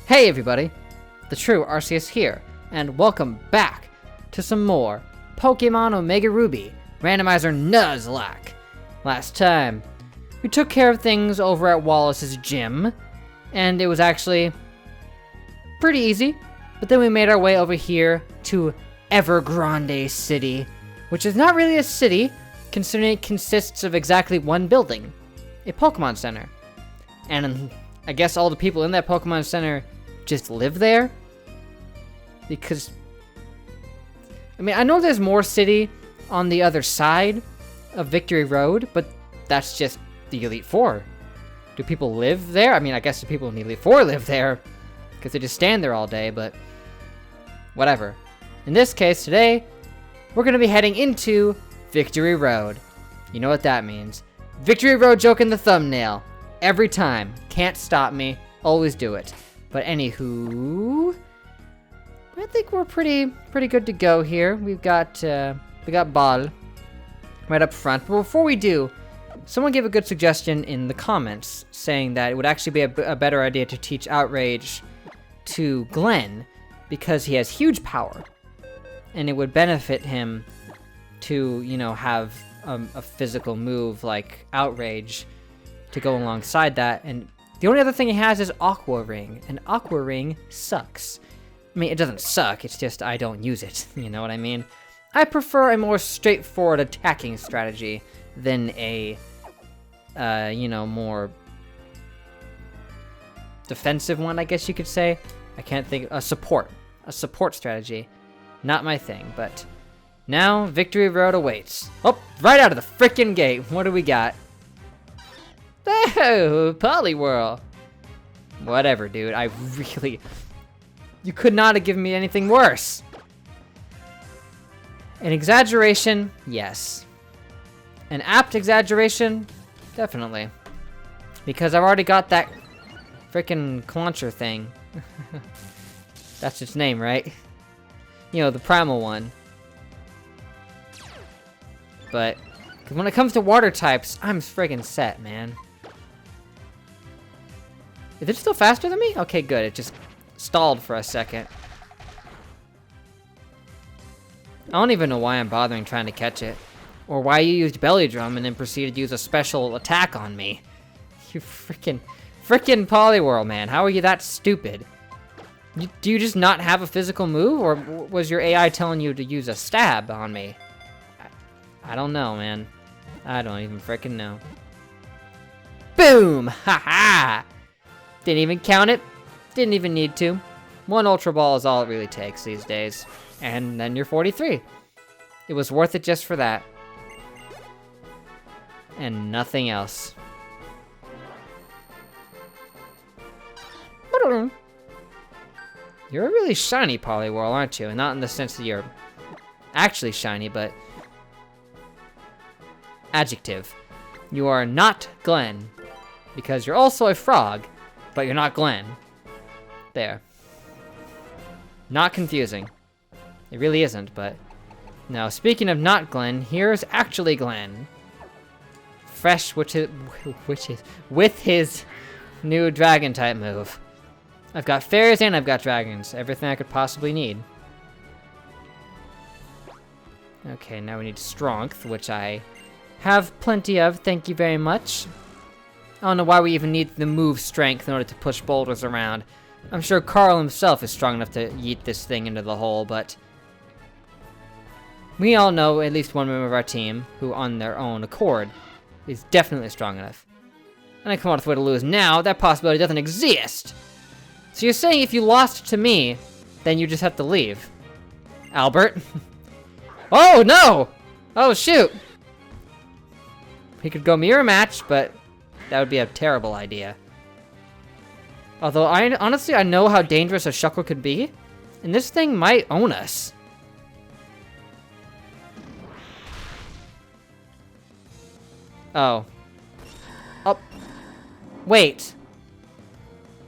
Hey everybody, the true Arceus here, and welcome back to some more Pokemon Omega Ruby Randomizer Nuzlocke. Last time, we took care of things over at WALLY'S gym, and it was actually pretty easy, but then we made our way over here to Evergrande City, which is not really a city, considering it consists of exactly one building, a Pokemon Center. And I guess all the people in that Pokemon Center just live there? Because, I mean, I know there's more city on the other side of Victory Road, but that's just the Elite Four. Do people live there? I mean, I guess the people in the Elite Four live there, because they just stand there all day, but whatever. In this case, today, we're going to be heading into Victory Road. You know what that means. Victory Road joke in the thumbnail. Every time. Can't stop me. Always do it. But anywho, I think we're pretty good to go here. We got Ball right up front. But before we do, someone gave a good suggestion in the comments saying that it would actually be a better idea to teach Outrage to Glenn because he has huge power, and it would benefit him to, you know, have a physical move like Outrage to go alongside that. And the only other thing he has is Aqua Ring, and Aqua Ring sucks. I mean, it doesn't suck, it's just I don't use it, you know what I mean? I prefer a more straightforward attacking strategy than a, you know, more defensive one, I guess you could say. I can't think, a support strategy. Not my thing, but now Victory Road awaits. Oh, right out of the frickin' gate, what do we got? Oh, Poliwhirl. Whatever, dude. You could not have given me anything worse. An exaggeration? Yes. An apt exaggeration? Definitely. Because I've already got that frickin' clauncher thing. That's its name, right? You know, the primal one. But when it comes to water types, I'm friggin' set, man. Is it still faster than me? Okay, good. It just stalled for a second. I don't even know why I'm bothering trying to catch it. Or why you used Belly Drum and then proceeded to use a special attack on me. You frickin' Poliwhirl, man. How are you that stupid? Do you just not have a physical move? Or was your AI telling you to use a stab on me? I don't know, man. I don't even frickin' know. Boom! Ha ha! Didn't even count it. Didn't even need to. One Ultra Ball is all it really takes these days. And then you're 43. It was worth it just for that. And nothing else. You're a really shiny Poliwhirl, aren't you? And not in the sense that you're actually shiny, but adjective. You are not Glenn, because you're also a frog, but you're not Glenn. There. Not confusing. It really isn't, but now speaking of not Glenn, here's actually Glenn. Fresh, with his new dragon type move. I've got fairies and I've got dragons. Everything I could possibly need. Okay, now we need strength, which I have plenty of, thank you very much. I don't know why we even need the move strength in order to push boulders around. I'm sure Carl himself is strong enough to yeet this thing into the hole, but we all know at least one member of our team who, on their own accord, is definitely strong enough. And I come out with a way to lose now, that possibility doesn't exist! So you're saying if you lost to me, then you just have to leave? Albert? Oh, no! Oh, shoot! We could go mirror match, but that would be a terrible idea. Although, honestly, I know how dangerous a Shuckle could be, and this thing might own us. Oh. Oh. Wait.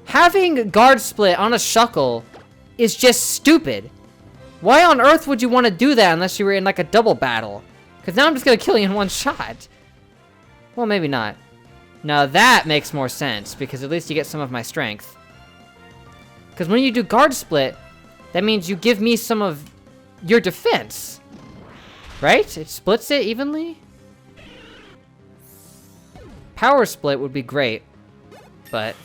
Having guard split on a Shuckle is just stupid. Why on earth would you want to do that unless you were in like a double battle? Because now I'm just going to kill you in one shot. Well, maybe not. Now that makes more sense, because at least you get some of my strength. Because when you do guard split, that means you give me some of your defense. Right? It splits it evenly? Power split would be great. But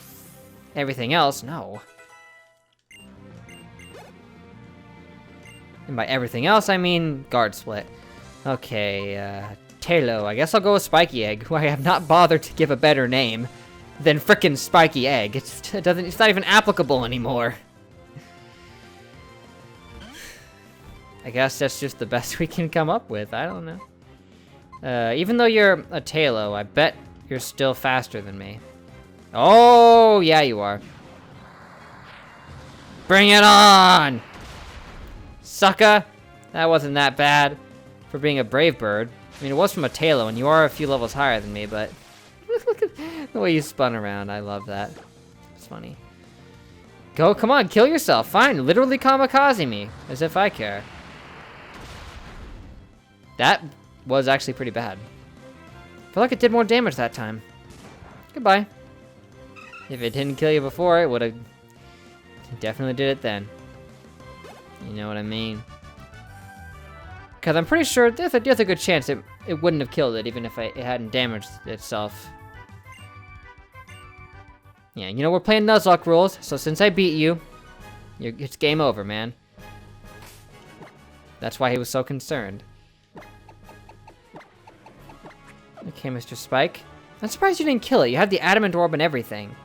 everything else, no. And by everything else, I mean guard split. Okay, Talo. I guess I'll go with Spiky Egg, who I have not bothered to give a better name than frickin' Spiky Egg. It's not even applicable anymore. I guess that's just the best we can come up with. I don't know. Even though you're a Talo, I bet you're still faster than me. Oh, yeah, you are. Bring it on! Sucker! That wasn't that bad for being a brave bird. I mean, it was from a Talo, and you are a few levels higher than me, but look at the way you spun around. I love that. It's funny. Go, come on, kill yourself. Fine, literally kamikaze me, as if I care. That was actually pretty bad. I feel like it did more damage that time. Goodbye. If it didn't kill you before, it would have definitely did it then. You know what I mean? Because I'm pretty sure there's a good chance it wouldn't have killed it, even if it hadn't damaged itself. Yeah, you know, we're playing Nuzlocke rules, so since I beat you, it's game over, man. That's why he was so concerned. Okay, Mr. Spike. I'm surprised you didn't kill it. You had the adamant orb and everything.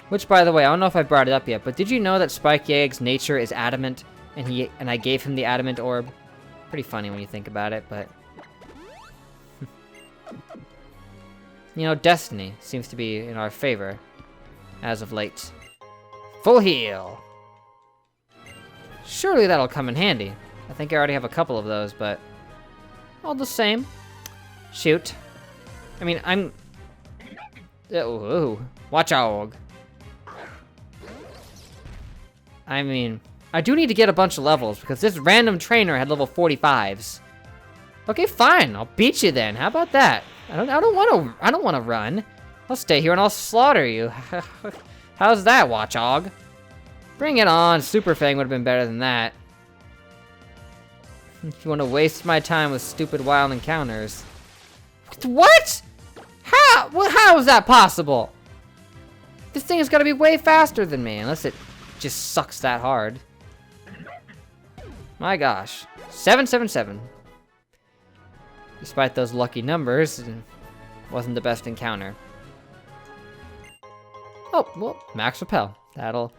Which, by the way, I don't know if I brought it up yet, but did you know that Spiky Egg's nature is adamant, and I gave him the adamant orb? Pretty funny when you think about it, but... You know, destiny seems to be in our favor, as of late. Full heal! Surely that'll come in handy. I think I already have a couple of those, but... all the same. Shoot. I mean, I'm... Ooh. Watch out. I mean, I do need to get a bunch of levels, because this random trainer had level 45s. Okay, fine. I'll beat you then. How about that? I don't want to run. I'll stay here and I'll slaughter you. How's that, Watchog? Bring it on. Super Fang would have been better than that. If you want to waste my time with stupid wild encounters. What? How? How is that possible? This thing has got to be way faster than me, unless it just sucks that hard. My gosh. 777. Despite those lucky numbers, it wasn't the best encounter. Oh, well, Max Repel. That'll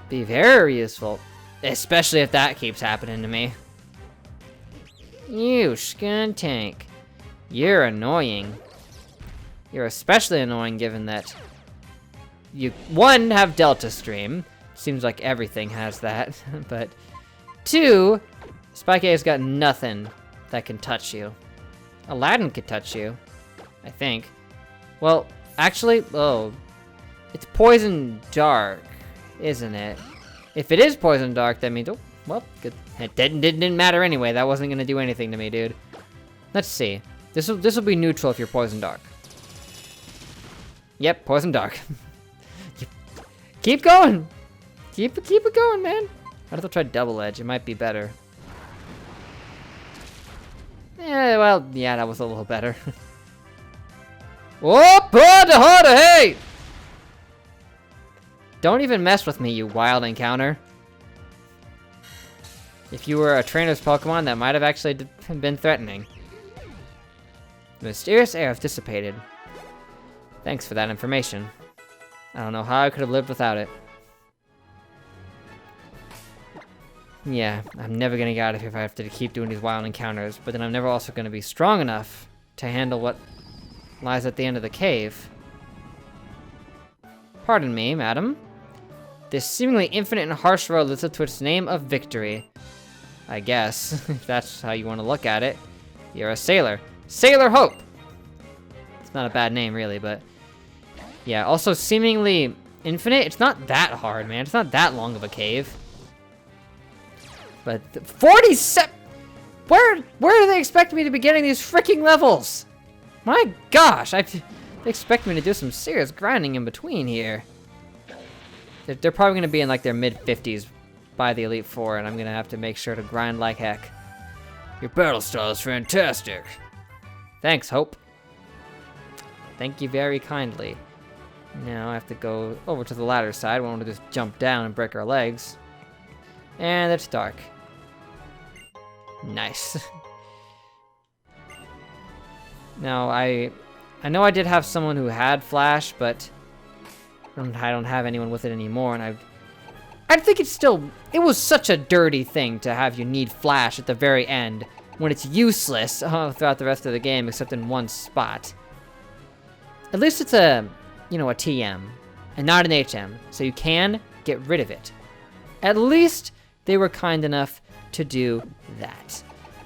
be very useful. Especially if that keeps happening to me. You skuntank. You're annoying. You're especially annoying given that you, one, have Delta Stream. Seems like everything has that. But two, Spike A's got nothing that can touch you. Aladdin could touch you, I think. Well, actually, oh, it's Poison Dark, isn't it? If it is Poison Dark, that means, oh, well, good. It didn't matter anyway. That wasn't gonna do anything to me, dude. Let's see. This will be neutral if you're Poison Dark. Yep, Poison Dark. Keep going. Keep it going, man. I'd have to try Double Edge. It might be better. Yeah, well, yeah, that was a little better. Whoop! Hey! Don't even mess with me, you wild encounter. If you were a trainer's Pokemon, that might have actually been threatening. The mysterious air has dissipated. Thanks for that information. I don't know how I could have lived without it. Yeah, I'm never gonna get out of here if I have to keep doing these wild encounters, but then I'm never also gonna be strong enough to handle what lies at the end of the cave. Pardon me, madam. This seemingly infinite and harsh road leads up to its name of victory. I guess, if that's how you want to look at it. You're a sailor. Sailor Hope! It's not a bad name, really, but... yeah, also seemingly infinite. It's not that hard, man. It's not that long of a cave. But 47... Where do they expect me to be getting these freaking levels? My gosh, they expect me to do some serious grinding in between here. They're probably going to be in like their mid-50s by the Elite Four, and I'm going to have to make sure to grind like heck. Your battle style is fantastic. Thanks, Hope. Thank you very kindly. Now I have to go over to the ladder side. I want to just jump down and break our legs. And it's dark. Nice. Now, I know I did have someone who had Flash, but I don't have anyone with it anymore, and I think it was such a dirty thing to have you need Flash at the very end, when it's useless throughout the rest of the game, except in one spot. At least it's a TM, and not an HM, so you can get rid of it. At least they were kind enough to do that.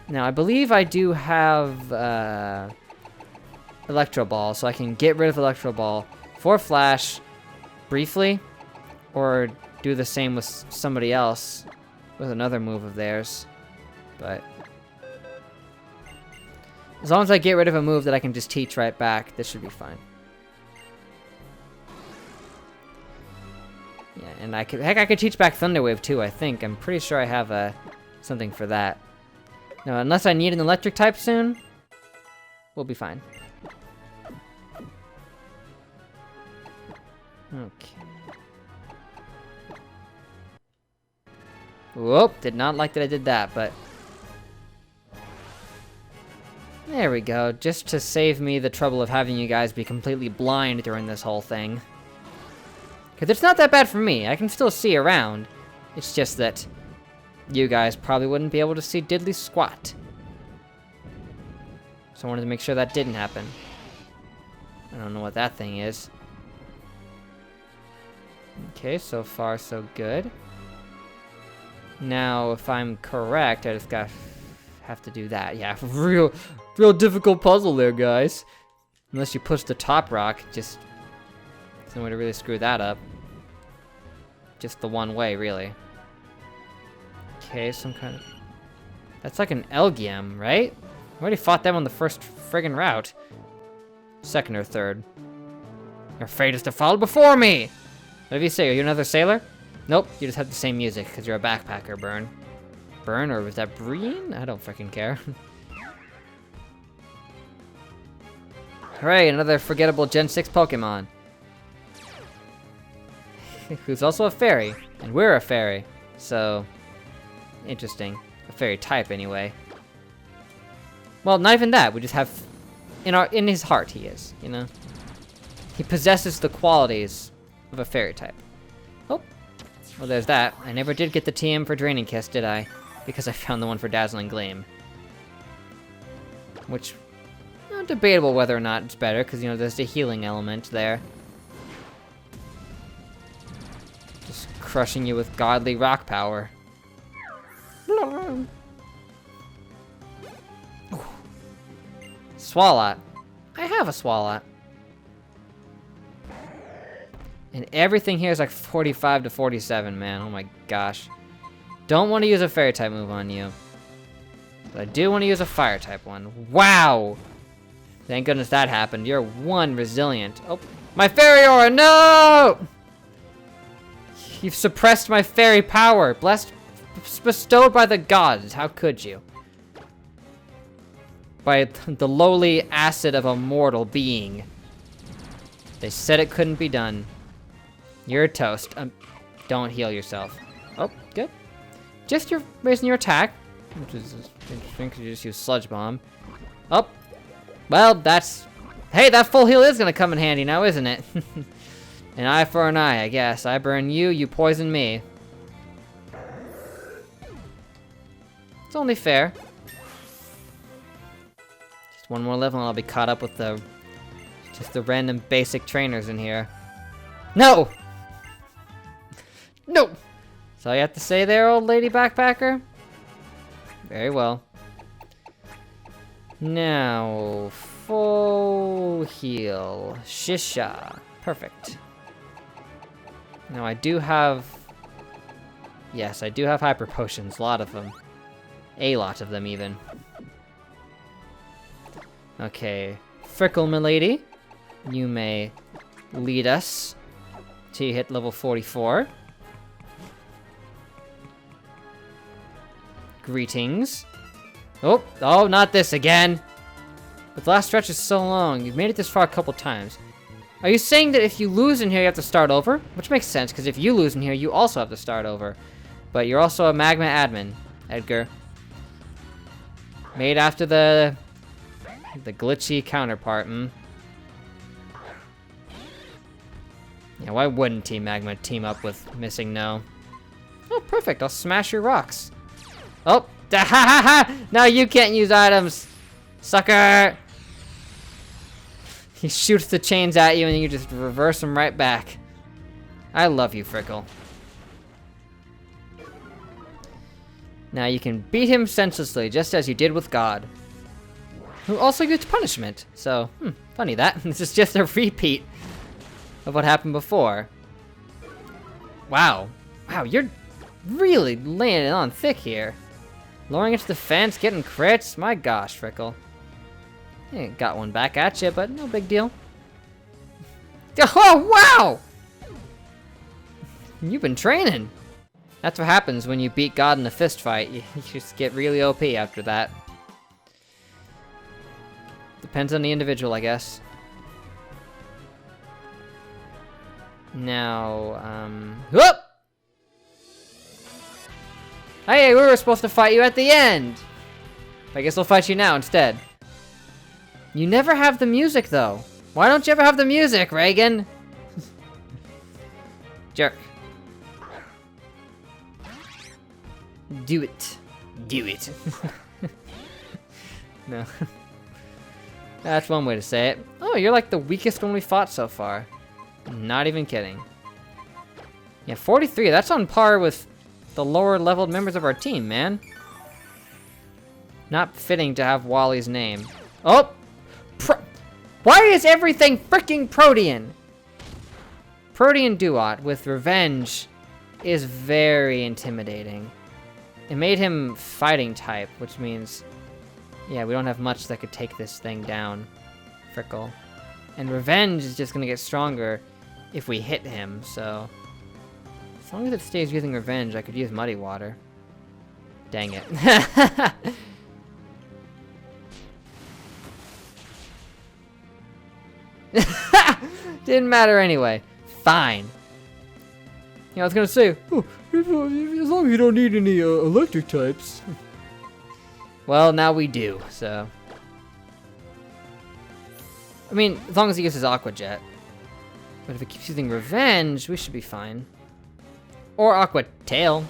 Now, I believe I do have Electro Ball, so I can get rid of Electro Ball for Flash briefly, or do the same with somebody else with another move of theirs. But as long as I get rid of a move that I can just teach right back, this should be fine. Yeah, and I could teach back Thunder Wave too, I think. I'm pretty sure I have something for that. No, unless I need an electric type soon, we'll be fine. Okay. Whoop, did not like that I did that, but there we go, just to save me the trouble of having you guys be completely blind during this whole thing. Because it's not that bad for me, I can still see around. It's just that you guys probably wouldn't be able to see diddly squat. So I wanted to make sure that didn't happen. I don't know what that thing is. Okay, so far so good. Now, if I'm correct, I just have to do that. Yeah, real difficult puzzle there, guys. Unless you push the top rock, just there's no way to really screw that up. Just the one way, really. Okay, some kind of... That's like an Elgium, right? I already fought them on the first friggin' route. Second or third. Your fate is to fall before me! What do you say? Are you another sailor? Nope, you just have the same music, because you're a backpacker, Burn. Burn, or was that Breen? I don't freaking care. Hooray, another forgettable Gen 6 Pokemon. Who's also a fairy, and we're a fairy, so... Interesting. A fairy type, anyway. Well, not even that, we just have... In his heart, he is, you know? He possesses the qualities of a fairy type. Oh, well there's that. I never did get the TM for Draining Kiss, did I? Because I found the one for Dazzling Gleam. Which, debatable whether or not it's better, because, there's the healing element there. Just crushing you with godly rock power. Swalot. I have a Swalot. And everything here is like 45 to 47, man. Oh my gosh. Don't want to use a fairy type move on you. But I do want to use a fire type one. Wow! Thank goodness that happened. You're one resilient. Oh, my fairy aura, no! You've suppressed my fairy power. Bestowed by the gods. How could you? By the lowly acid of a mortal being. They said it couldn't be done. You're toast. Don't heal yourself. Oh, good. Just you're raising your attack, which is interesting because you just use Sludge Bomb. Oh, well, that's... Hey, that full heal is gonna come in handy now, isn't it? An eye for an eye, I guess. I burn you, you poison me. It's only fair. Just one more level and I'll be caught up with the random basic trainers in here. No! No! That's all you have to say there, old lady backpacker? Very well. Now, full heal. Shisha. Perfect. Now I do have... Yes, I do have hyper potions. A lot of them. A lot of them, even. Okay. Frickle, milady. You may lead us till you hit level 44. Greetings. Oh, not this again. But the last stretch is so long. You've made it this far a couple times. Are you saying that if you lose in here, you have to start over? Which makes sense, because if you lose in here, you also have to start over. But you're also a magma admin, Edgar. Made after the glitchy counterpart, Yeah, why wouldn't Team Magma team up with Missing No? Oh, perfect. I'll smash your rocks. Oh, now you can't use items, sucker. He shoots the chains at you and you just reverse them right back. I love you, Frickle. Now you can beat him senselessly, just as you did with God, who also used punishment. So, funny that. This is just a repeat of what happened before. Wow. Wow, you're really laying it on thick here. Lowering its defense, getting crits. My gosh, Frickle. Yeah, got one back at you, but no big deal. Oh, wow! You've been training. That's what happens when you beat God in a fist fight. You just get really OP after that. Depends on the individual, I guess. Now, whoop! Hey, we were supposed to fight you at the end! I guess we'll fight you now instead. You never have the music, though. Why don't you ever have the music, Reagan? Jerk. Do it. Do it. No. That's one way to say it. Oh, you're like the weakest one we fought so far. Not even kidding. Yeah, 43. That's on par with the lower leveled members of our team, man. Not fitting to have Wally's name. Oh! Why is everything freaking Protean? Protean Duat with Revenge is very intimidating. It made him fighting type, which means, yeah, we don't have much that could take this thing down. Frickle. And Revenge is just gonna get stronger if we hit him, so as long as it stays using Revenge, I could use Muddy Water. Dang it. Didn't matter anyway. Fine. Yeah, I was gonna say, oh, as long as you don't need any electric types. Well, now we do, so. I mean, as long as he uses Aqua Jet. But if it keeps using Revenge, we should be fine. Or Aqua Tail.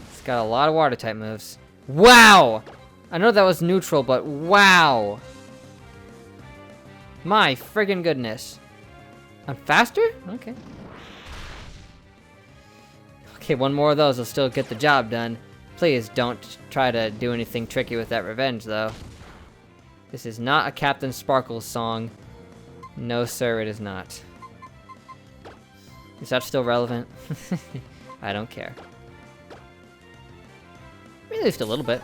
It's got a lot of water type moves. Wow! I know that was neutral, but wow! My friggin' goodness. I'm faster? Okay. Okay, one more of those will still get the job done. Please don't try to do anything tricky with that Revenge, though. This is not a Captain Sparkles song. No, sir, it is not. Is that still relevant? I don't care. At least a little bit.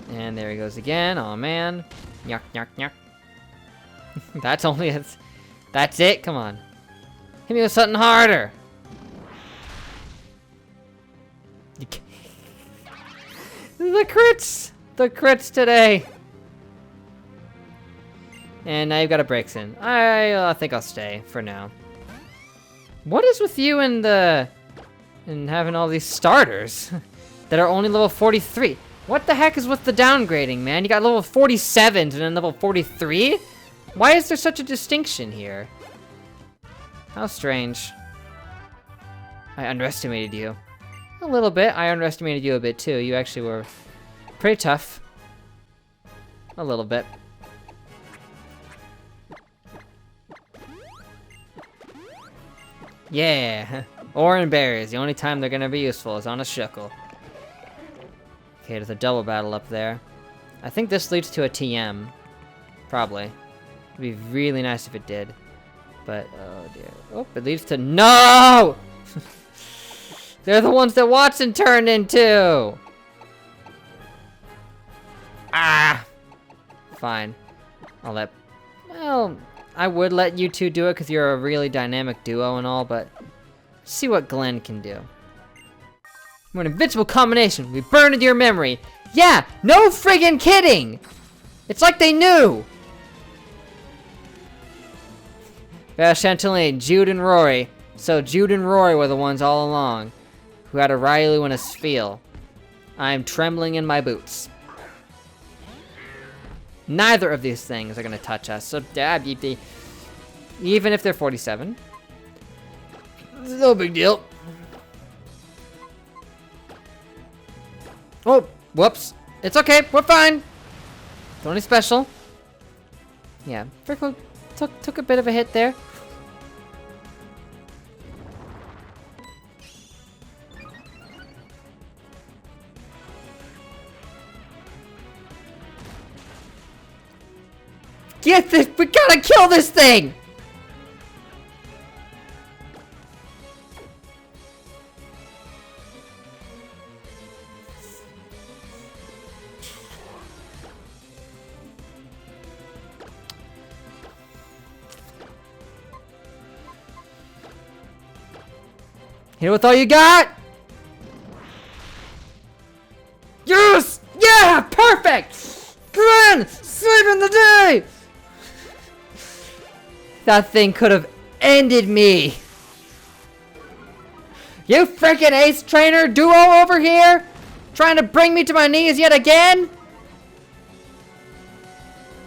And there he goes again. Oh man. Yuck, yuck, yuck. That's only it. That's it. Come on. Hit me with something harder. The crits! The crits today! And now you've got a breaks in. I think I'll stay for now. What is with you and having all these starters that are only level 43? What the heck is with the downgrading, man? You got level 47s and then level 43? Why is there such a distinction here? How strange. I underestimated you. A little bit. I underestimated you a bit too. You actually were pretty tough. A little bit. Yeah. Ore and berries. The only time they're gonna be useful is on a Shuckle. Okay, there's a double battle up there. I think this leads to a TM. Probably. It'd be really nice if it did. But, oh dear. Oh, it leads to— No! They're the ones that Watson turned into! Ah! Fine. I'll let— Well, I would let you two do it because you're a really dynamic duo and all, but see what Glenn can do. We're an invincible combination. We burn into your memory. Yeah, no friggin' kidding! It's like they knew! Chantilly, Jude and Rory. So Jude and Rory were the ones all along who had a Riley and a Spiel. I am trembling in my boots. Neither of these things are gonna touch us, so even if they're 47. No big deal. Oh, whoops. It's okay, we're fine. It's only special. Yeah, Frickle took a bit of a hit there. Get this! We gotta kill this thing! Hit it with all you got! Yes! Yeah! Perfect! Glenn! Saving the day! That thing could have ended me. You freaking ace trainer duo over here, trying to bring me to my knees yet again?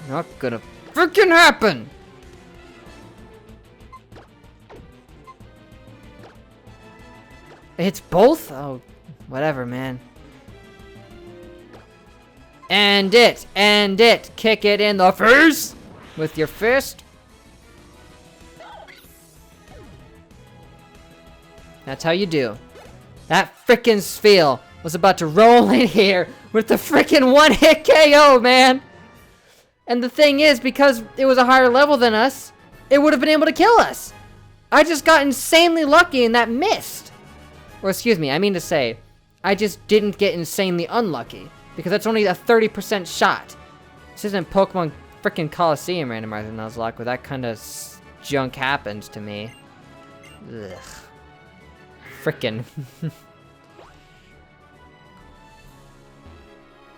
Not gonna freaking happen. It's both? Oh, whatever, man. End it. Kick it in the face with your fist. That's how you do. That frickin' Spiel was about to roll in here with the frickin' one-hit KO, man! And the thing is, because it was a higher level than us, it would have been able to kill us! I just got insanely lucky and that missed! Or excuse me, I mean to say, I just didn't get insanely unlucky, because that's only a 30% shot. This isn't Pokemon frickin' Coliseum Randomizer Nuzlocke where that kind of junk happens to me. Ugh. Frickin'.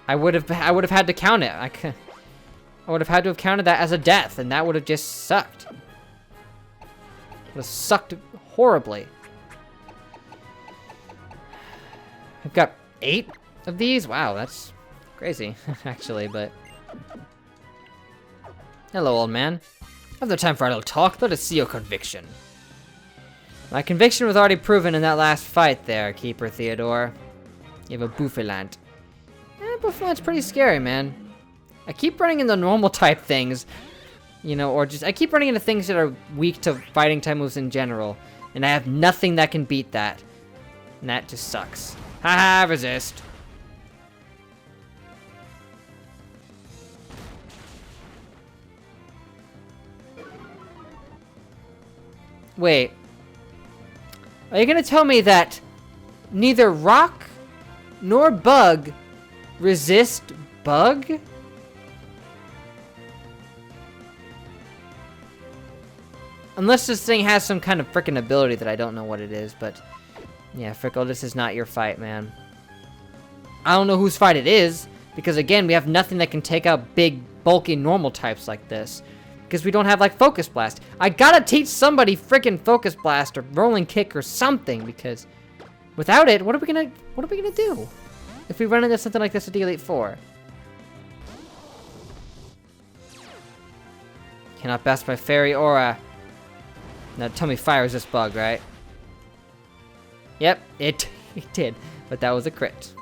I would have had to count it. I would have had to have counted that as a death, and that would have just sucked. Would have sucked horribly. I've got 8 of these. Wow, that's crazy, actually. But hello, old man. I have no time for idle talk. Let us see your conviction. My conviction was already proven in that last fight there, Keeper Theodore. You have a Bouffalant. Bouffalant's pretty scary, man. I keep running into normal type things, you know, or just, I keep running into things that are weak to fighting type moves in general, and I have nothing that can beat that. And that just sucks. Haha, resist. Wait. Are you gonna tell me that neither rock nor bug resist bug? Unless this thing has some kind of frickin' ability that I don't know what it is, but yeah, Frickle, this is not your fight, man. I don't know whose fight it is, because again, we have nothing that can take out big, bulky, normal types like this. Because we don't have, like, Focus Blast. I gotta teach somebody frickin' Focus Blast or Rolling Kick or something, because without it, what are we gonna do? If we run into something like this at the Elite Four. Cannot best by Fairy Aura. Now tell me fire resist bug, right? Yep, it did. But that was a crit.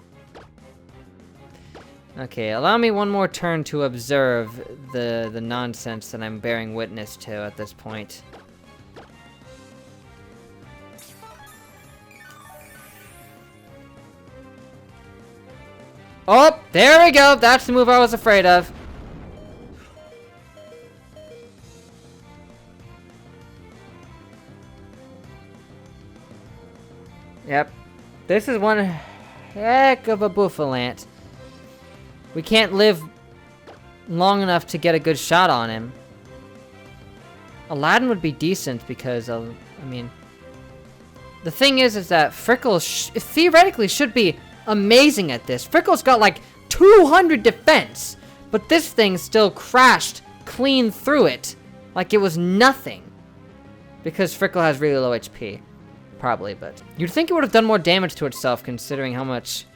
Okay, allow me one more turn to observe the nonsense that I'm bearing witness to at this point. Oh, there we go! That's the move I was afraid of. Yep. This is one heck of a Bouffalant. We can't live long enough to get a good shot on him. Aladdin would be decent because, I mean... The thing is that Frickle theoretically should be amazing at this. Frickle's got like 200 defense, but this thing still crashed clean through it like it was nothing. Because Frickle has really low HP. Probably, but... You'd think it would have done more damage to itself considering how much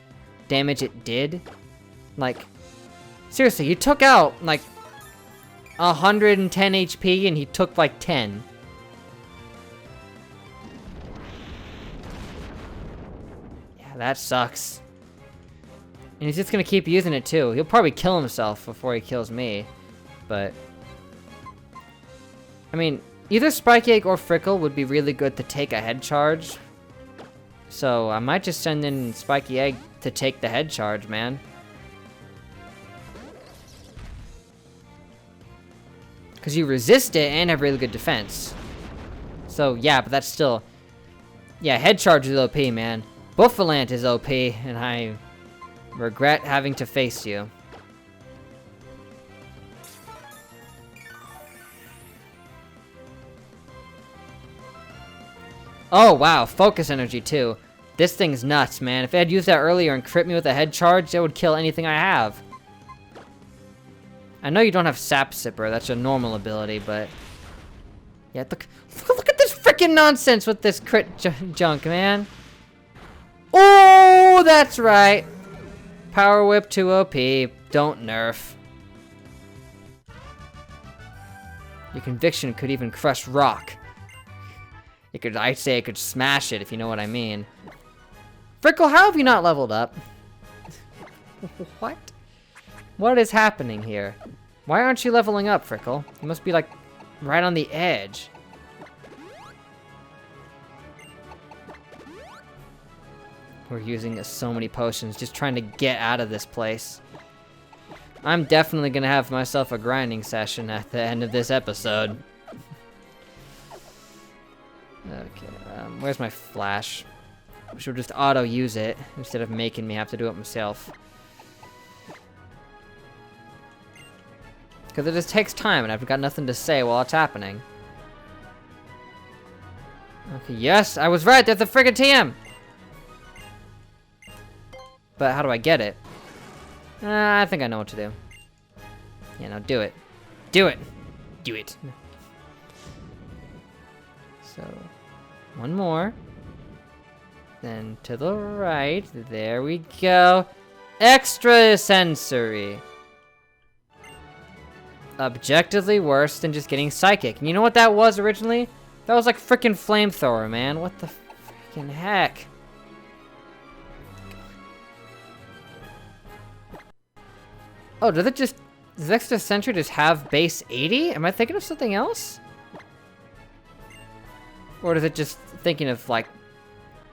damage it did. Like, seriously, you took out like 110 HP and he took like 10. That sucks. And he's just gonna keep using it too. He'll probably kill himself before he kills me. But... I mean, either Spike Egg or Frickle would be really good to take a head charge. So, I might just send in Spiky Egg to take the head charge, man. Because you resist it and have really good defense. So, yeah, but that's still... Yeah, head charge is OP, man. Buffalant is OP, and I regret having to face you. Oh, wow, focus energy, too. This thing's nuts, man. If I had used that earlier and crit me with a head charge, it would kill anything I have. I know you don't have Sap Sipper, that's a normal ability, but... Yeah, look at this freaking nonsense with this crit junk, man. Oh, that's right. Power Whip 2 OP. Don't nerf. Your conviction could even crush rock. I'd say it could smash it, if you know what I mean. Frickle, how have you not leveled up? What? What is happening here? Why aren't you leveling up, Frickle? You must be, like, right on the edge. We're using so many potions, just trying to get out of this place. I'm definitely gonna have myself a grinding session at the end of this episode. Okay, where's my flash? I should just auto-use it, instead of making me have to do it myself. Because it just takes time, and I've got nothing to say while it's happening. Okay, yes, I was right, there's a friggin' TM! But how do I get it? I think I know what to do. Yeah, now do it. Do it! Do it! So, one more. Then to the right. There we go. Extra sensory. Objectively worse than just getting psychic. And you know what that was originally? That was like frickin' flamethrower, man. What the frickin' heck? Oh, does extra sensory just have base 80? Am I thinking of something else? Or is it just thinking of, like,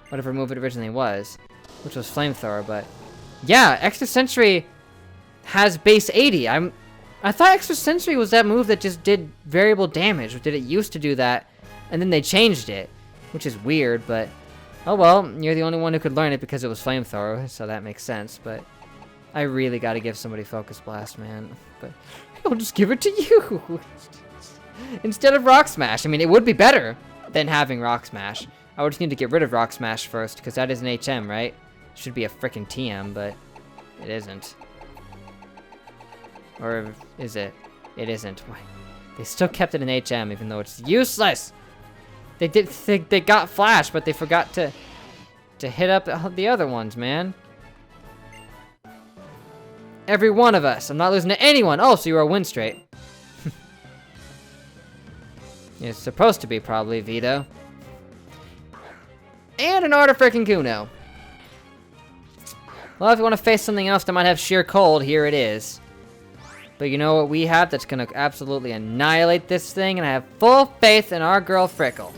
whatever move it originally was, which was flamethrower, but... Yeah, extra sensory has base 80. I thought extra sensory was that move that just did variable damage, or did it used to do that, and then they changed it, which is weird, but... Oh well, you're the only one who could learn it because it was flamethrower, so that makes sense, but... I really gotta give somebody Focus Blast, man. But I'll just give it to you! Instead of Rock Smash. I mean, it would be better than having Rock Smash. I would just need to get rid of Rock Smash first, because that is an HM, right? It should be a frickin' TM, but it isn't. Or is it? It isn't. Why? They still kept it in HM, even though it's useless! They got Flash, but they forgot to hit up the other ones, man. Every one of us. I'm not losing to anyone. Oh, so you are win straight. It's supposed to be, probably, Vito. And an Order frickin' Kuno. Well, if you want to face something else that might have sheer cold, here it is. But you know what we have that's gonna absolutely annihilate this thing, and I have full faith in our girl Frickle.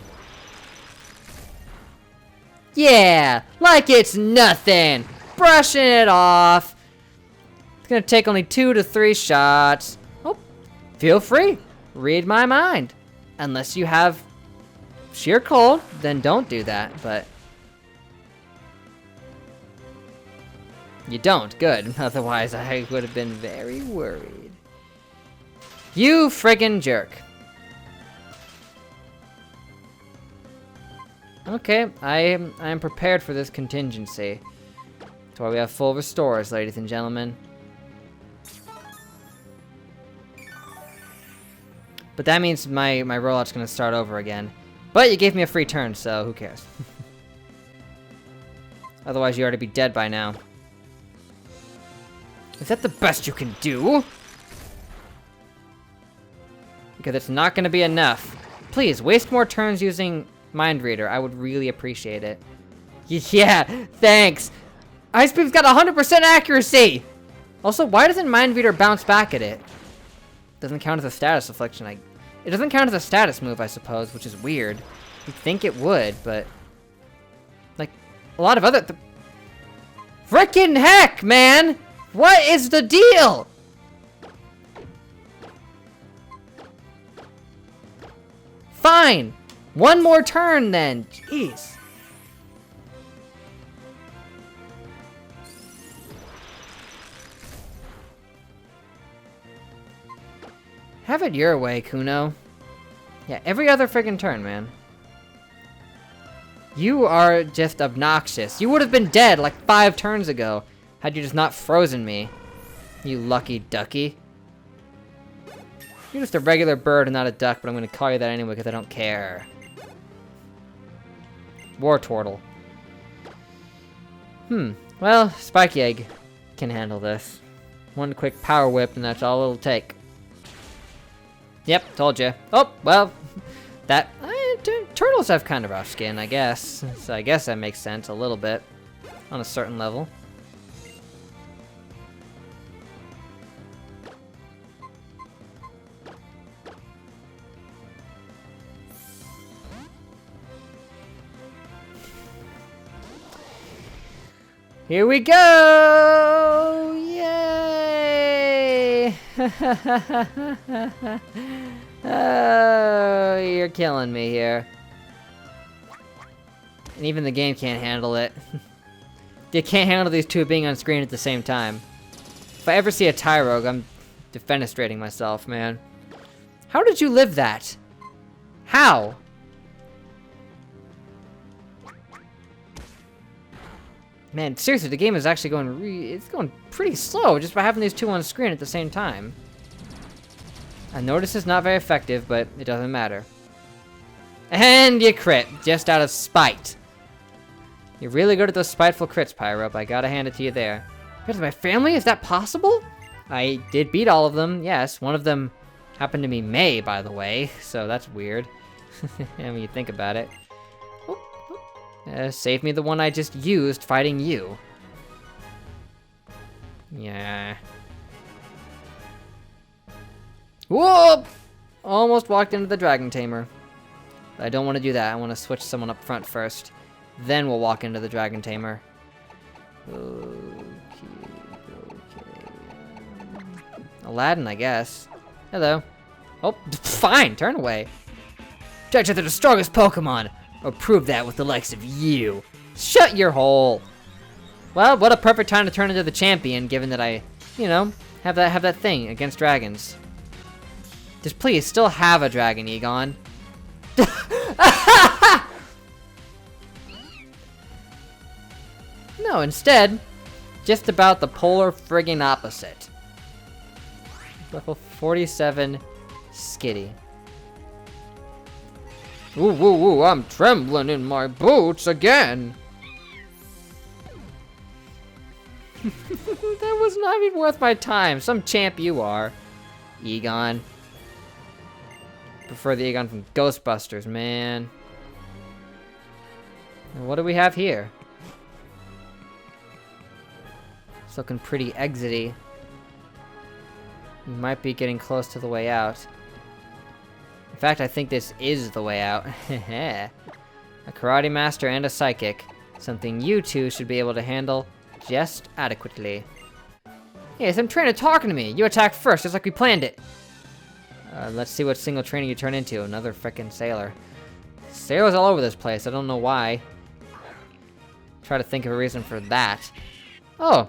Yeah! Like it's nothing! Brushing it off! It's gonna take only 2 to 3 shots. Oh, feel free. Read my mind. Unless you have sheer cold, then don't do that, but... You don't, good. Otherwise, I would have been very worried. You friggin' jerk. Okay, I am prepared for this contingency. That's why we have full restores, ladies and gentlemen. But that means my rollout's gonna start over again. But you gave me a free turn, so who cares? Otherwise, you'd already be dead by now. Is that the best you can do? Because it's not gonna be enough. Please, waste more turns using Mind Reader. I would really appreciate it. Yeah, thanks. Ice Beam's got 100% accuracy! Also, why doesn't Mind Reader bounce back at it? Doesn't count as a status affliction. It doesn't count as a status move, I suppose, which is weird. You'd think it would, but... like, a lot of other... Frickin' heck, man! What is the deal? Fine! One more turn, then! Jeez. Have it your way, Kuno. Yeah, every other friggin' turn, man. You are just obnoxious. You would have been dead like 5 turns ago had you just not frozen me. You lucky ducky. You're just a regular bird and not a duck, but I'm gonna call you that anyway because I don't care. War Turtle. Well, Spike Egg can handle this. One quick power whip and that's all it'll take. Yep, told you. Oh, well, that... turtles have kind of rough skin, I guess. So I guess that makes sense a little bit. On a certain level. Here we go! Yay! Oh, you're killing me here. And even the game can't handle it. They can't handle these two being on screen at the same time. If I ever see a Tyrogue, I'm defenestrating myself, man. How did you live that? How? Man, seriously, the game is actually going it's going pretty slow just by having these two on screen at the same time. I know this is not very effective, but it doesn't matter. And you crit, just out of spite. You're really good at those spiteful crits, Pyro, I gotta hand it to you there. Because my family? Is that possible? I did beat all of them, yes. One of them happened to be May, by the way, so that's weird. When you think about it. Save me the one I just used fighting you. Yeah. Whoop! Almost walked into the Dragon Tamer. But I don't want to do that. I want to switch someone up front first. Then we'll walk into the Dragon Tamer. Okay. Aladdin, I guess. Hello. Oh, fine. Turn away. Judge that they're the strongest Pokemon. Or prove that with the likes of you. Shut your hole. Well, what a perfect time to turn into the champion, given that I, you know, have that thing against dragons. Just please, still have a dragon, Egon. No, instead, just about the polar friggin' opposite. Level 47, Skitty. Ooh, ooh, ooh, I'm trembling in my boots again. That was not even worth my time. Some champ you are, Egon. Prefer the Egon from Ghostbusters, man. And what do we have here? It's looking pretty exity. We might be getting close to the way out. In fact, I think this is the way out. A Karate Master and a Psychic. Something you two should be able to handle just adequately. Hey, some trainer talking to me. You attack first, just like we planned it. Let's see what single trainer you turn into. Another frickin' sailor. Sailors all over this place. I don't know why. Try to think of a reason for that. Oh.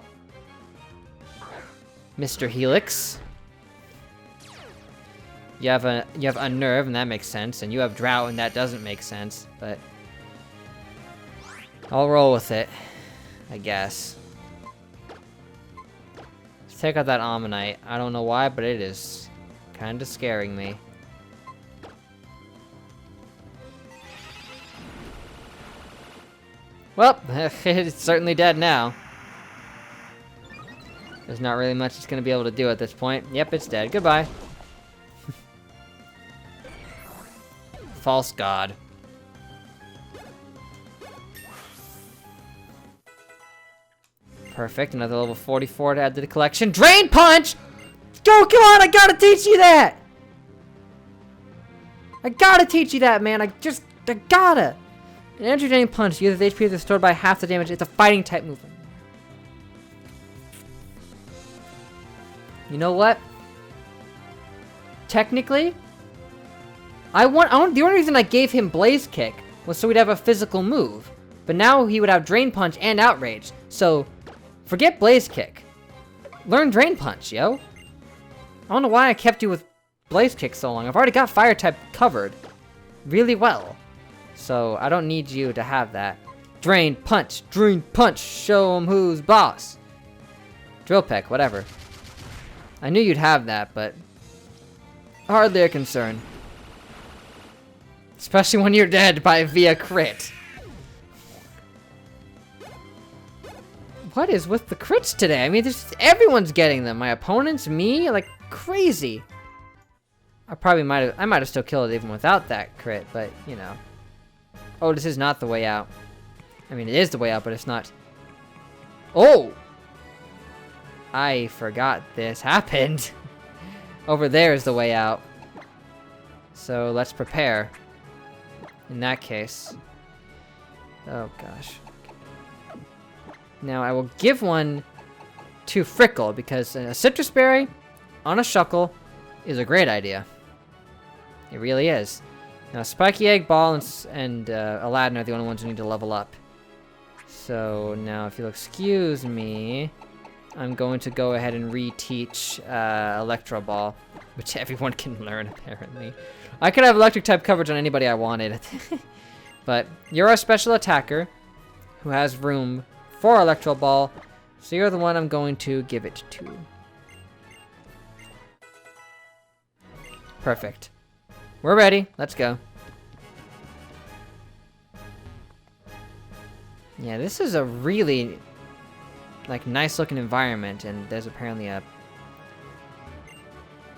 Mr. Helix. You have Unnerve, and that makes sense, and you have Drought, and that doesn't make sense, but I'll roll with it, I guess. Let's take out that Ammonite. I don't know why, but it is kind of scaring me. Well, it's certainly dead now. There's not really much it's going to be able to do at this point. Yep, it's dead. Goodbye. False god. Perfect. Another level 44 to add to the collection. Drain Punch! Go, come on! I gotta teach you that! I gotta teach you that, man. I gotta! An energy drain punch uses HP is restored by half the damage. It's a fighting type movement. You know what? Technically, the only reason I gave him Blaze Kick was so he'd have a physical move. But now he would have Drain Punch and Outrage. So, forget Blaze Kick. Learn Drain Punch, yo. I don't know why I kept you with Blaze Kick so long. I've already got Fire type covered really well. So, I don't need you to have that. Drain Punch! Drain Punch! Show him who's boss! Drill Peck, whatever. I knew you'd have that, but hardly a concern. Especially when you're dead via crit. What is with the crits today? I mean, everyone's getting them. My opponents, me, like crazy. I might have still killed it even without that crit, but you know. Oh, this is not the way out. I mean, it is the way out, but it's not. Oh! I forgot this happened. Over there is the way out. So let's prepare. In that case. Oh gosh. Now I will give one to Frickle because a citrus berry on a Shuckle is a great idea. It really is. Now Spiky Egg, Ball, and Aladdin are the only ones who need to level up. So now if you'll excuse me, I'm going to go ahead and reteach Electro Ball, which everyone can learn apparently. I could have electric type coverage on anybody I wanted. But you're a special attacker who has room for Electro Ball, so you're the one I'm going to give it to. Perfect. We're ready. Let's go. Yeah, this is a really nice looking environment, and there's apparently a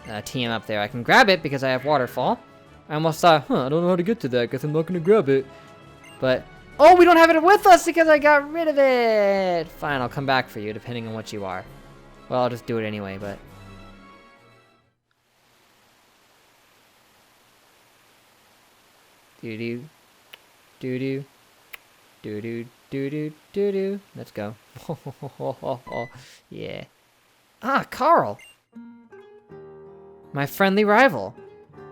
TM up there. I can grab it because I have Waterfall. I almost thought, I don't know how to get to that, guess I'm not gonna grab it. But, oh, we don't have it with us because I got rid of it! Fine, I'll come back for you, depending on what you are. Well, I'll just do it anyway, but... Doo-doo. Doo-doo. Doo-doo. Doo-doo. Doo-doo. Let's go. Yeah. Ah, Carl! My friendly rival.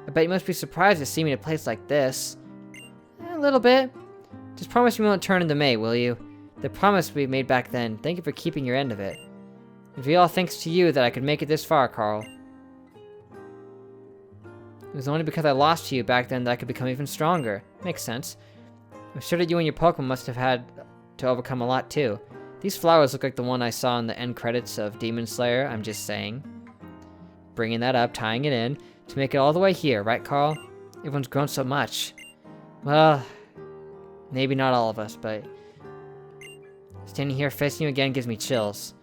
I bet you must be surprised to see me in a place like this. A little bit. Just promise you won't turn into May, will you? The promise we made back then. Thank you for keeping your end of it. It was all thanks to you that I could make it this far, Carl. It was only because I lost to you back then that I could become even stronger. Makes sense. I'm sure that you and your Pokemon must have had to overcome a lot too. These flowers look like the one I saw in the end credits of Demon Slayer, I'm just saying. Bringing that up, tying it in, to make it all the way here, right, Carl? Everyone's grown so much. Well, maybe not all of us, but standing here facing you again gives me chills.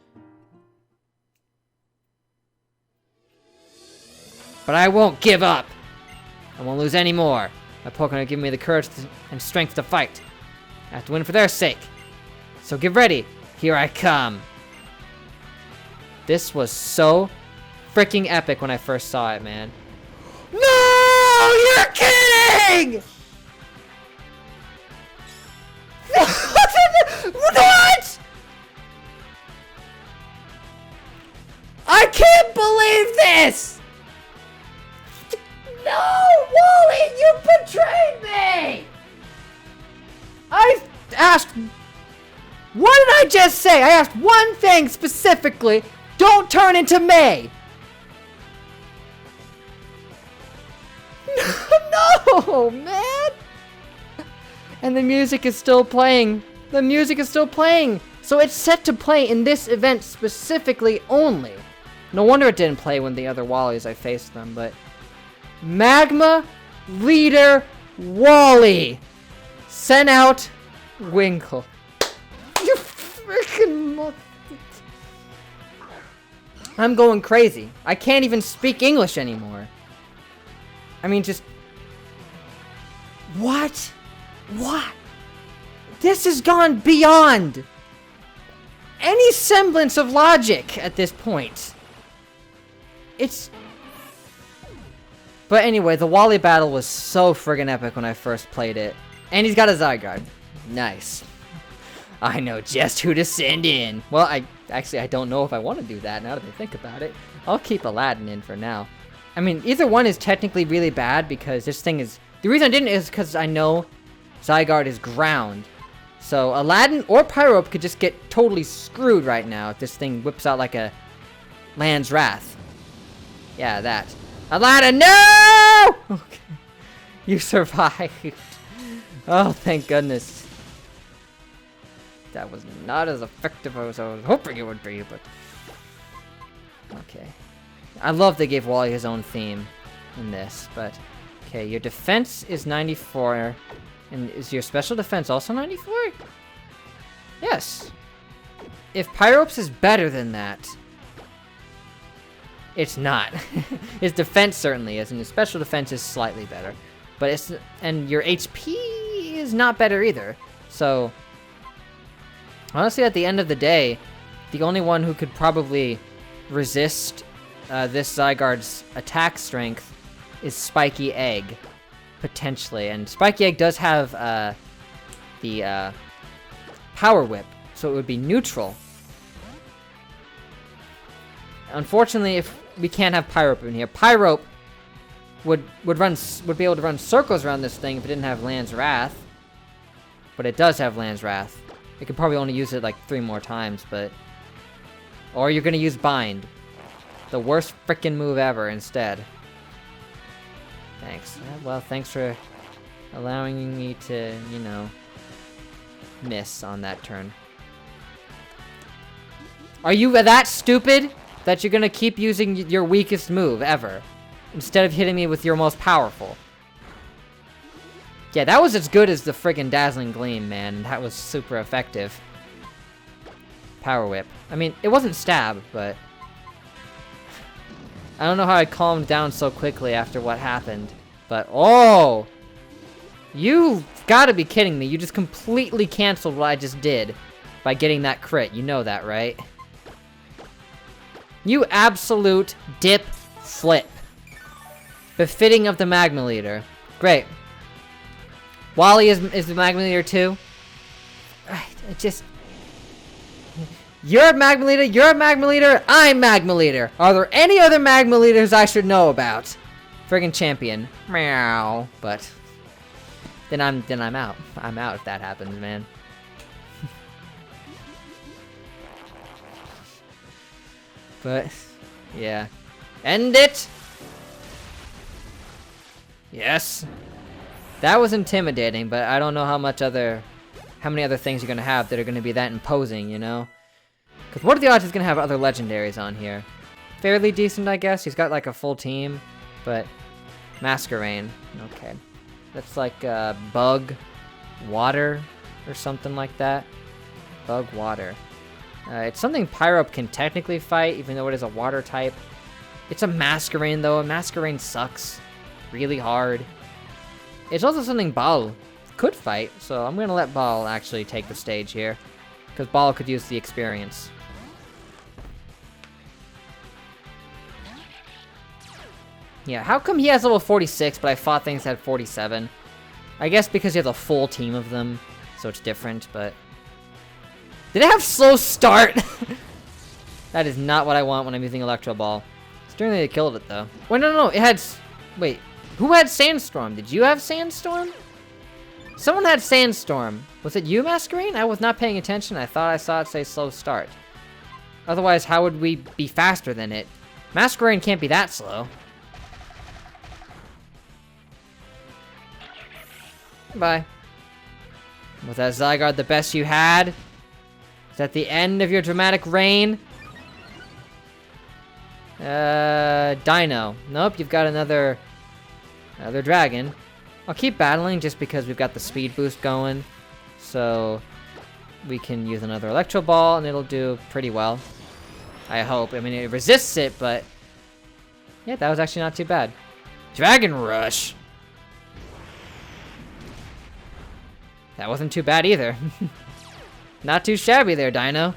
But I won't give up! I won't lose any more. My Pokemon have given me the courage and strength to fight. I have to win for their sake. So get ready. Here I come. This was so freaking epic when I first saw it, man. No! You're kidding! What? I can't believe this! No, Wally, you betrayed me! I asked... What did I just say? I asked one thing specifically. Don't turn into May! No, man! And the music is still playing The music is still playing. So it's set to play in this event specifically only. No wonder it didn't play when the other Wally's I faced them, but... Magma Leader Wally! Sent out Winkle. You freaking I'm going crazy. I can't even speak English anymore. I mean, just... What? What? This has gone beyond any semblance of logic at this point. It's... But anyway, the Wally battle was so friggin' epic when I first played it. And he's got a Zygarde. Nice. I know just who to send in. Well, I don't know if I want to do that now that I think about it. I'll keep Aladdin in for now. I mean, either one is technically really bad because this thing is... The reason I didn't is because I know Zygarde is ground. So Aladdin or Pyrope could just get totally screwed right now if this thing whips out like a Land's Wrath. Yeah, that. Aladdin, no! Okay. You survived. Oh, thank goodness. That was not as effective as I was hoping it would be, but... Okay. I love they gave Wally his own theme in this, but... Okay, your defense is 94, and is your special defense also 94? Yes. If Pyrope's is better than that... It's not. His defense certainly is, and his special defense is slightly better. But it's... And your HP is not better either. So... Honestly, at the end of the day, the only one who could probably resist this Zygarde's attack strength is Spiky Egg, potentially. And Spiky Egg does have the Power Whip, so it would be neutral. Unfortunately, if we can't have Pyrope in here, Pyrope would be able to run circles around this thing if it didn't have Land's Wrath. But it does have Land's Wrath. You could probably only use it like 3 more times, but... Or you're gonna use Bind. The worst frickin' move ever instead. Thanks. Well, thanks for allowing me to, you know, miss on that turn. Are you that stupid that you're gonna keep using your weakest move ever instead of hitting me with your most powerful? Yeah, that was as good as the friggin' Dazzling Gleam, man. That was super effective. Power Whip. I mean, it wasn't stab, but... I don't know how I calmed down so quickly after what happened. But, oh! You gotta be kidding me. You just completely canceled what I just did by getting that crit. You know that, right? You absolute dip flip. Befitting of the Magma Leader. Great. Wally is the Magma Leader too? It just... You're a Magma Leader, you're a Magma Leader, I'm Magma Leader. Are there any other Magma Leaders I should know about? Friggin' champion. Meow. But... Then I'm out. I'm out if that happens, man. But... Yeah. End it! Yes. That was intimidating, but I don't know how many other things you're gonna have that are gonna be that imposing, you know? Because what are the odds he's gonna have other legendaries on here? Fairly decent, I guess. He's got like a full team, but Masquerain. Okay. That's like Bug, Water, or something like that. Bug, Water. It's something Pyrope can technically fight, even though it is a water type. It's a Masquerain, though, and Masquerain sucks really hard. It's also something Ball could fight, so I'm gonna let Ball actually take the stage here. Because Ball could use the experience. Yeah, how come he has level 46, but I fought things that had 47? I guess because you have a full team of them, so it's different, but... Did it have slow start? That is not what I want when I'm using Electro Ball. Certainly they killed it, though. Wait, no, it had... Wait, who had Sandstorm? Did you have Sandstorm? Someone had Sandstorm. Was it you, Masquerain? I was not paying attention. I thought I saw it say slow start. Otherwise, how would we be faster than it? Masquerain can't be that slow. Bye. Was that Zygarde the best you had? Is that the end of your dramatic reign? Dino. Nope, you've got another dragon. I'll keep battling just because we've got the speed boost going. So we can use another Electro Ball and it'll do pretty well. I hope. I mean, it resists it, but yeah, that was actually not too bad. Dragon Rush. That wasn't too bad either. Not too shabby there, Dino.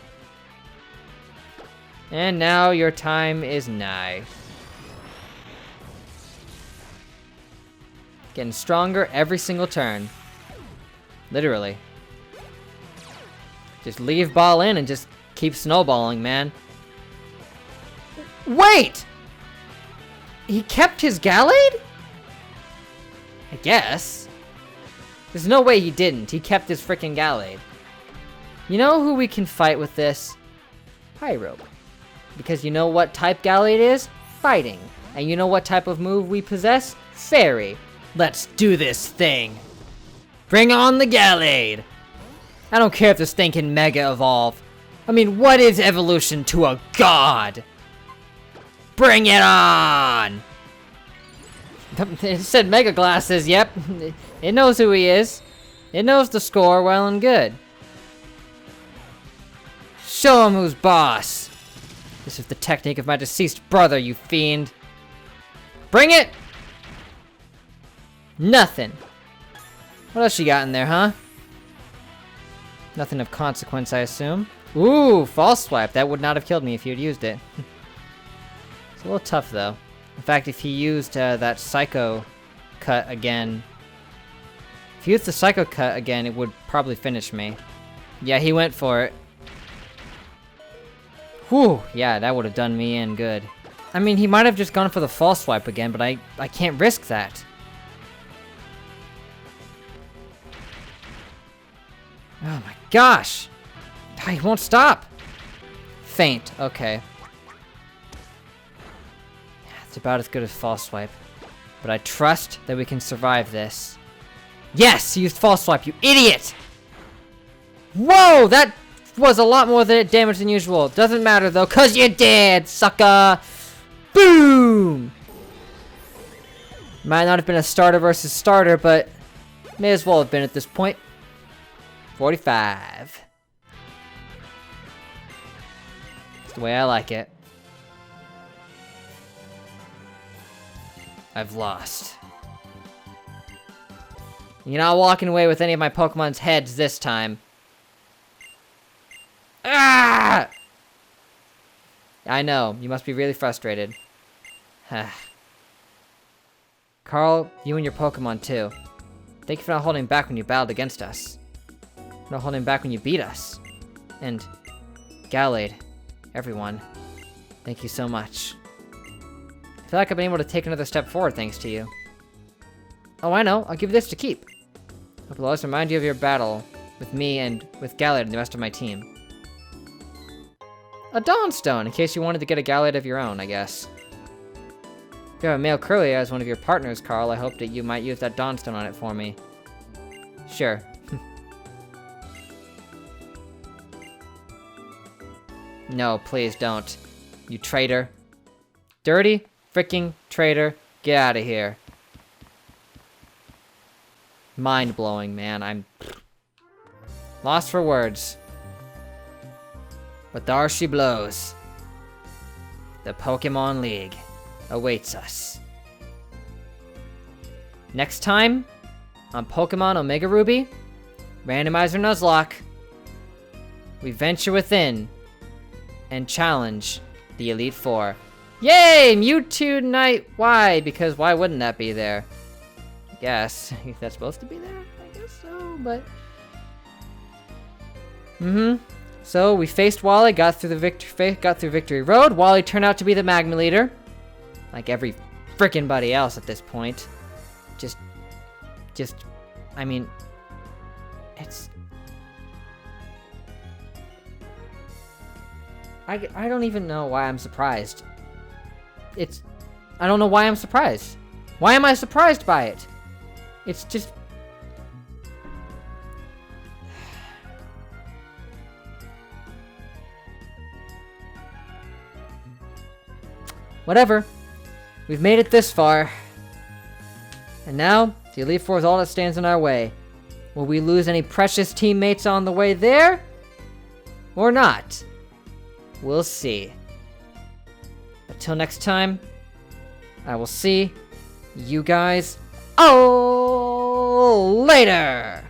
And now your time is nigh. Getting stronger every single turn. Literally. Just leave ball in and just keep snowballing, man. Wait! He kept his Gallade? I guess. There's no way he didn't. He kept his freaking Gallade. You know who we can fight with this? Pyro. Because you know what type Gallade is? Fighting. And you know what type of move we possess? Fairy. Let's do this thing. Bring on the Gallade. I don't care if this thing can Mega Evolve. I mean, what is evolution to a god? Bring it on! It said Mega Glasses, yep. It knows who he is. It knows the score well and good. Show him who's boss. This is the technique of my deceased brother, you fiend. Bring it! Nothing. What else you got in there, huh? Nothing of consequence, I assume. Ooh, False Swipe. That would not have killed me if you had used it. It's a little tough, though. In fact, if he used that Psycho Cut again... If he used the Psycho Cut again, it would probably finish me. Yeah, he went for it. Whew, yeah, that would have done me in good. I mean, he might have just gone for the False Swipe again, but I can't risk that. Oh my gosh! He won't stop! Faint, okay. It's about as good as False Swipe. But I trust that we can survive this. Yes! He used False Swipe, you idiot! Whoa! That was a lot more damage than usual. Doesn't matter though, cause you're dead, sucker! Boom! Might not have been a starter versus starter, but may as well have been at this point. 45. That's the way I like it. I've lost. You're not walking away with any of my Pokemon's heads this time. Ah! I know, you must be really frustrated. Carl, you and your Pokemon too. Thank you for not holding back when you battled against us. Not holding back when you beat us. And Gallade, everyone, thank you so much. I feel like I've been able to take another step forward thanks to you. Oh, I know, I'll give you this to keep. Hope it'll always remind you of your battle with me and with Gallade and the rest of my team. A Dawnstone, in case you wanted to get a Gallade of your own, I guess. If you have a male Curlier as one of your partners, Carl, I hope that you might use that Dawnstone on it for me. Sure. No, please don't. You traitor. Dirty freaking traitor. Get out of here. Mind-blowing, man. I'm lost for words. But there she blows. The Pokemon League awaits us. Next time on Pokemon Omega Ruby, Randomizer Nuzlocke, we venture within and challenge the Elite Four. Yay! Mewtwo Night. Why? Because why wouldn't that be there? I guess. If that's supposed to be there? I guess so, but... So, we faced Wally, got through Victory Road. Wally turned out to be the Magma Leader. Like every frickin' buddy else at this point. I mean... It's... I don't even know why I'm surprised. I don't know why I'm surprised. Why am I surprised by it? It's just... whatever. We've made it this far. And now, the Elite Four is all that stands in our way. Will we lose any precious teammates on the way there? Or not? We'll see. Until next time, I will see you guys all later!